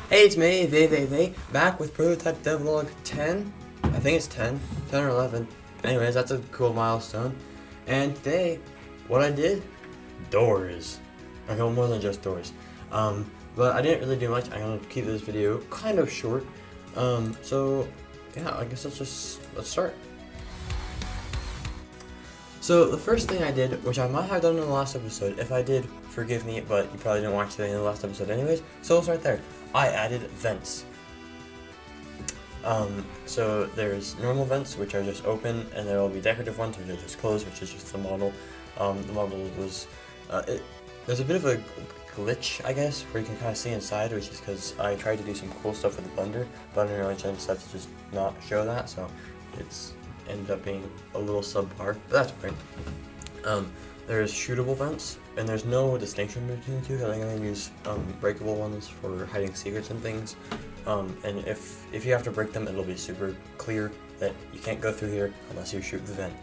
Hey, it's me, they, back with prototype Devlog 10. I think it's 10 or 11. Anyways, that's a cool milestone. And today, what I did, doors. I go more than just doors. But I didn't really do much. I'm gonna keep this video kind of short. So yeah, I guess let's start. So the first thing I did, which I might have done in the last episode, if I did, forgive me, but you probably didn't watch the last episode anyways, so it's right there. I added vents. So there's normal vents, which are just open, and there will be decorative ones, which are just closed, which is just the model. The model was, there's a bit of a glitch, I guess, where you can kind of see inside, which is because I tried to do some cool stuff with the Blender, but unfortunately I decided to just not show that, so it's ended up being a little subpar, but that's great. There's shootable vents, and there's no distinction between the two. I think I'm going to use breakable ones for hiding secrets and things, and if you have to break them, it'll be super clear that you can't go through here unless you shoot the vent.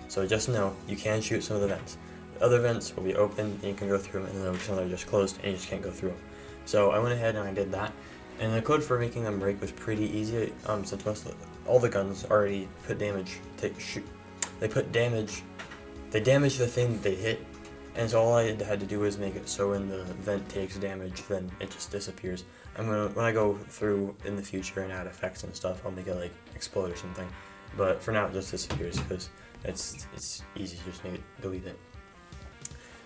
So just know, you can shoot some of the vents. The other vents will be open, and you can go through them, and then some of them are just closed, and you just can't go through them. So I went ahead and I did that. And the code for making them break was pretty easy, since all the guns already put damage, they damage the thing that they hit, and so all I had to do was make it so when the vent takes damage, then it just disappears. When I go through in the future and add effects and stuff, I'll make it like explode or something, but for now it just disappears because it's easy to just make it delete it.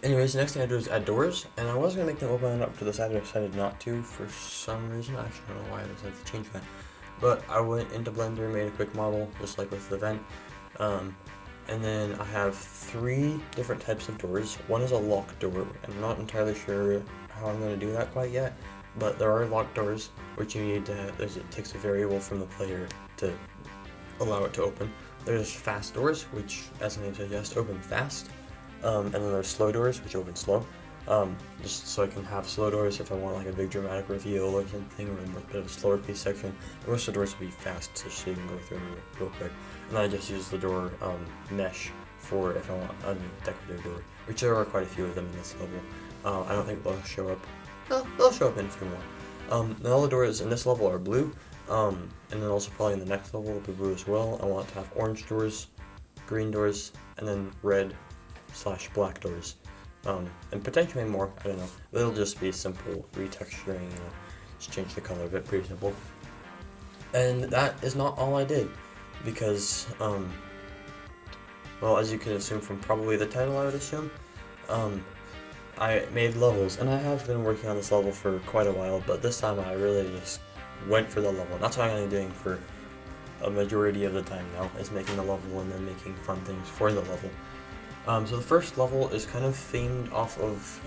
Anyways, the next thing I do is add doors, and I was going to make them open up to the side, but I decided not to for some reason. I actually don't know why I decided to change that. But I went into Blender, made a quick model, just like with the vent. And then I have 3 different types of doors. One is a locked door, and I'm not entirely sure how I'm going to do that quite yet. But there are locked doors, which you need to have, it takes a variable from the player to allow it to open. There's fast doors, which, as the name suggests, open fast. And then there's slow doors, which open slow. Just so I can have slow doors if I want like a big dramatic reveal or something, or a bit of a slower piece section. The rest of the doors will be fast, so you can go through them real quick. And then I just use the door mesh for if I want a decorative door, which there are quite a few of them in this level. I don't think they'll show up. Well, they'll show up in a few more. And all the doors in this level are blue, and then also probably in the next level will be blue as well. I want to have orange doors, green doors, and then red/black doors. And potentially more, I don't know. It'll just be simple retexturing, just change the color of it, pretty simple. And that is not all I did, because, well, as you can assume from probably the title, I would assume, I made levels, and I have been working on this level for quite a while, but this time I really just went for the level. And that's what I'm going to be doing for a majority of the time now, is making the level and then making fun things for the level. So the first level is kind of themed off of,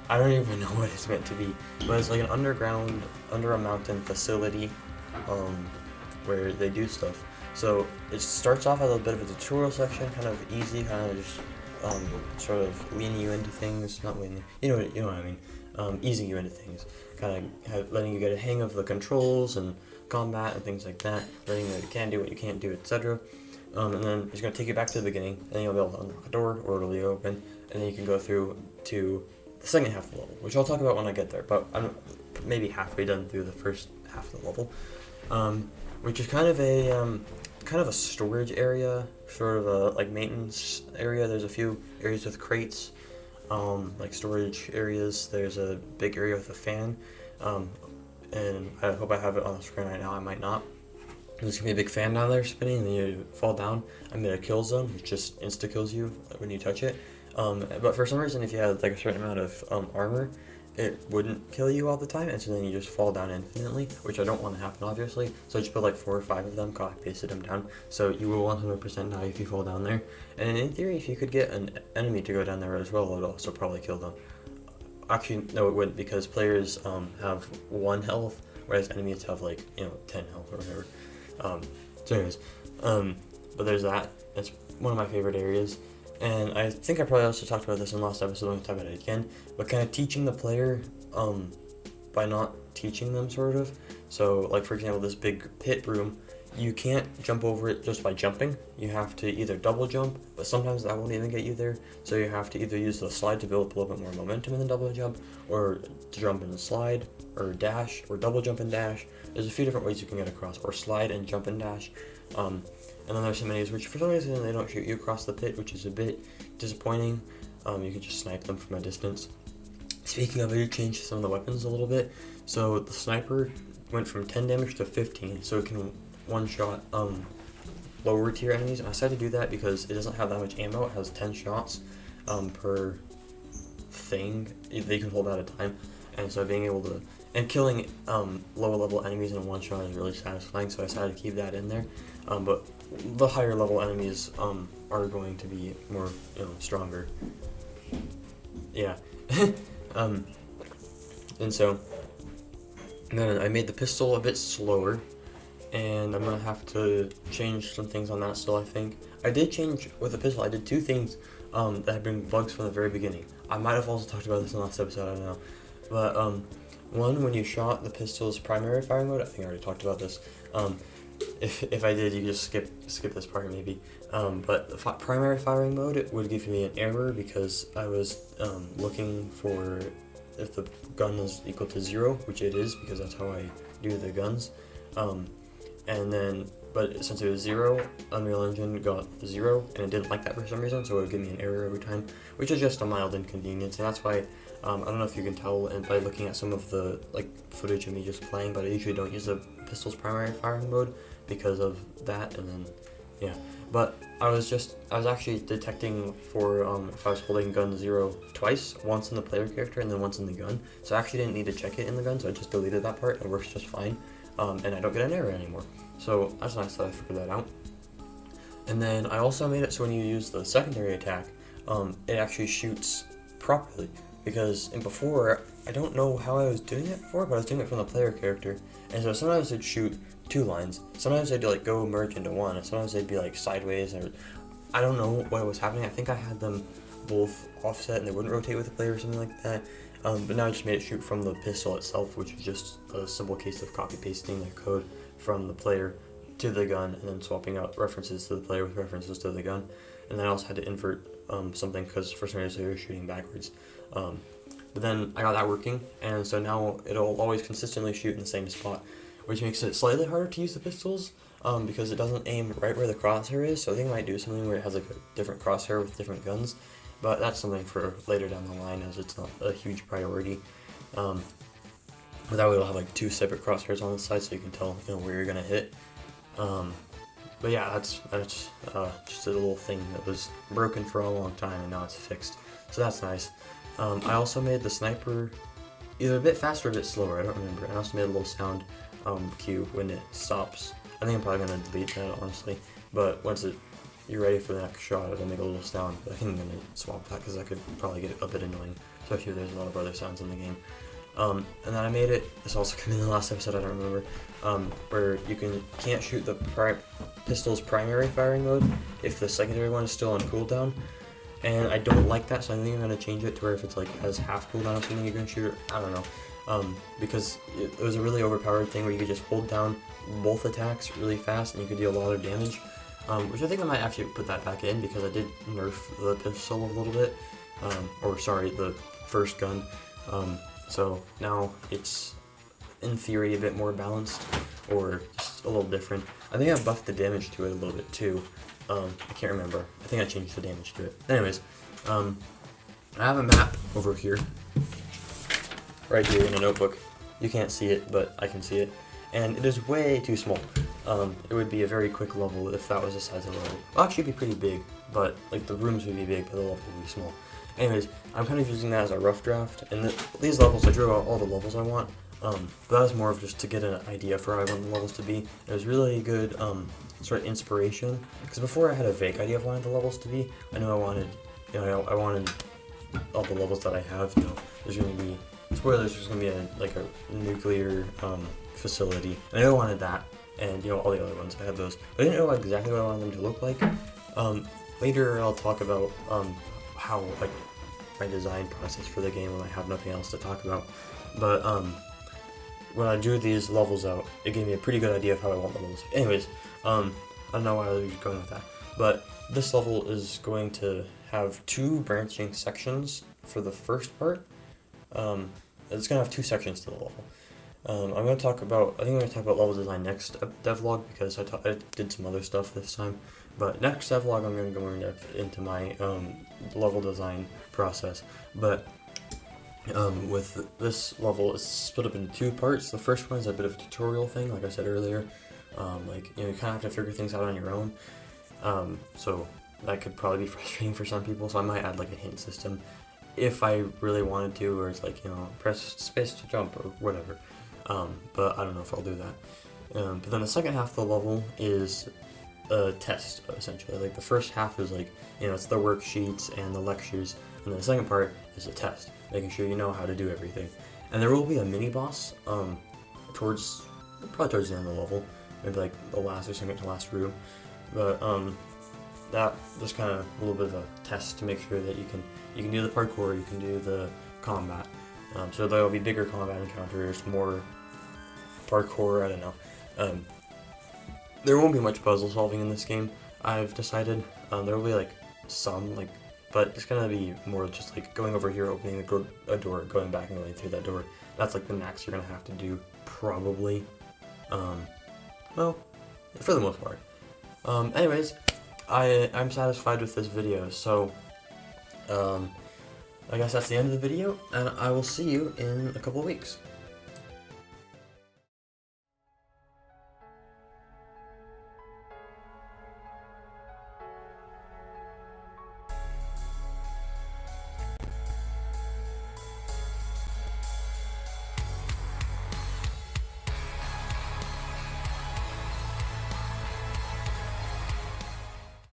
I don't even know what it's meant to be, but it's like an underground, under a mountain facility, where they do stuff. So it starts off as a bit of a tutorial section, kind of easy, kind of just, sort of leaning you into things, not leaning, you know what I mean, easing you into things, kind of letting you get a hang of the controls and combat and things like that, letting you know what you can do, what you can't do, etc. And then it's going to take you back to the beginning, and then you'll be able to unlock a door, or it'll be open, and then you can go through to the second half of the level, which I'll talk about when I get there, but I'm maybe halfway done through the first half of the level, which is kind of a storage area, sort of a like maintenance area. There's a few areas with crates, like storage areas. There's a big area with a fan, and I hope I have it on the screen right now. I might not. There's gonna be a big fan down there spinning, and then you fall down. I'm in a kill zone, which just insta kills you when you touch it. But for some reason, if you had like a certain amount of armor, it wouldn't kill you all the time, and so then you just fall down infinitely, which I don't want to happen, obviously. So I just put like 4 or 5 of them, pasted them down, so you will 100% die if you fall down there. And in theory, if you could get an enemy to go down there as well, it would also probably kill them. Actually, no, it wouldn't, because players have 1 health, whereas enemies have like 10 health or whatever. So anyways, but there's that. It's one of my favorite areas, and I think I probably also talked about this in the last episode. I'm going to talk about it again, but kind of teaching the player, by not teaching them, sort of. So, like, for example, this big pit room, you can't jump over it just by jumping. You have to either double jump, but sometimes that won't even get you there. So you have to either use the slide to build up a little bit more momentum in the double jump, or to jump and slide, or dash, or double jump and dash. There's a few different ways you can get across, or slide and jump and dash. And then there's some enemies which for some reason they don't shoot you across the pit, which is a bit disappointing. You can just snipe them from a distance. Speaking of it, you changed some of the weapons a little bit. So the sniper went from 10 damage to 15, so it can one-shot lower tier enemies. And I decided to do that because it doesn't have that much ammo. It has 10 shots per thing that you can hold at a time, and so being able to and killing lower level enemies in one shot is really satisfying. So I decided to keep that in there. But the higher level enemies are going to be more stronger. Yeah. And so then I made the pistol a bit slower, and I'm gonna have to change some things on that still. I think I did change with the pistol. I did two things that have been bugs from the very beginning. I might have also talked about this in the last episode, I don't know. But one, when you shot the pistol's primary firing mode, I think I already talked about this. If I did, you just skip this part maybe. But the primary firing mode, it would give me an error because I was looking for if the gun is equal to 0, which it is because that's how I do the guns. And then, but since it was 0, Unreal Engine got 0, and it didn't like that for some reason, so it would give me an error every time, which is just a mild inconvenience. And that's why I don't know if you can tell by looking at some of the footage of me just playing, but I usually don't use the pistol's primary firing mode because of that. And then yeah, but I was actually detecting for if I was holding gun 0 twice, once in the player character and then once in the gun. So I actually didn't need to check it in the gun, so I just deleted that part. It works just fine, and I don't get an error anymore. So that's nice that I figured that out. And then I also made it so when you use the secondary attack, it actually shoots properly. Because before, I don't know how I was doing it before, but I was doing it from the player character. And so sometimes it'd shoot 2 lines. Sometimes they'd go merge into one, and sometimes they'd be sideways, or I don't know what was happening. I think I had them both offset and they wouldn't rotate with the player or something like that. But now I just made it shoot from the pistol itself, which is just a simple case of copy pasting the code from the player to the gun and then swapping out references to the player with references to the gun. And then I also had to invert something because for some reason they were shooting backwards. But then I got that working, and so now it'll always consistently shoot in the same spot, which makes it slightly harder to use the pistols because it doesn't aim right where the crosshair is. So I think I might do something where it has a different crosshair with different guns, but that's something for later down the line as it's not a huge priority. But that way it'll have 2 separate crosshairs on the side so you can tell where you're gonna hit. But yeah, that's just a little thing that was broken for a long time and now it's fixed. So that's nice. I also made the sniper either a bit faster or a bit slower, I don't remember. I also made a little sound cue when it stops. I think I'm probably going to delete that, honestly. But once you're ready for the next shot, it'll make a little sound. But I think I'm going to swap that because that could probably get a bit annoying, especially if there's a lot of other sounds in the game. And then I made it, this also came in the last episode, I don't remember, where you can't shoot the pistol's primary firing mode if the secondary one is still on cooldown. And I don't like that, so I think I'm going to change it to where if it's has half cooldown or something you can shoot it, I don't know. Because it was a really overpowered thing where you could just hold down both attacks really fast and you could deal a lot of damage. Which I think I might actually put that back in because I did nerf the pistol a little bit. The first gun. So now it's, in theory, a bit more balanced, or just a little different. I think I buffed the damage to it a little bit too. I can't remember. I think I changed the damage to it. Anyways, I have a map over here, right here in a notebook. You can't see it, but I can see it. And it is way too small. It would be a very quick level if that was the size of the level. Well, actually, it'd be pretty big, but the rooms would be big, but the level would be small. Anyways, I'm kind of using that as a rough draft, and these levels, I drew out all the levels I want, but that was more of just to get an idea for how I want the levels to be. It was really good sort of inspiration, because before I had a vague idea of what I wanted the levels to be. I know I wanted, I wanted all the levels that I have, there's going to be, spoilers, there's going to be a nuclear facility, and I know I wanted that, and all the other ones, I had those, but I didn't know exactly what I wanted them to look like. Later I'll talk about how my design process for the game when I have nothing else to talk about. But when I drew these levels out, it gave me a pretty good idea of how I want the levels. Anyways, I don't know why I was going with that, but this level is going to have 2 branching sections for the first part. It's gonna have 2 sections to the level. I'm gonna talk about. I think I'm gonna talk about level design next devlog because I did some other stuff this time. But next devlog, I'm gonna go more in depth into my level design process. But with this level, it's split up into 2 parts. The first one is a bit of a tutorial thing, like I said earlier. Like you kind of have to figure things out on your own. So that could probably be frustrating for some people. So I might add like a hint system if I really wanted to, or it's like press space to jump or whatever. But I don't know if I'll do that. But then the second half of the level is a test, essentially. Like the first half is like, it's the worksheets and the lectures, and then the second part is a test, making sure you know how to do everything. And there will be a mini boss, probably towards the end of the level, maybe like the last or second to last room. But that just kind of a little bit of a test to make sure that you can do the parkour, you can do the combat. So there will be bigger combat encounters, more parkour, I don't know. There won't be much puzzle solving in this game, I've decided. There will be like some, but it's gonna be more just like going over here, opening a door, going back and going through that door. That's like the max you're gonna have to do, probably. Well, for the most part. Anyways, I'm satisfied with this video, so I guess that's the end of the video, and I will see you in a couple of weeks.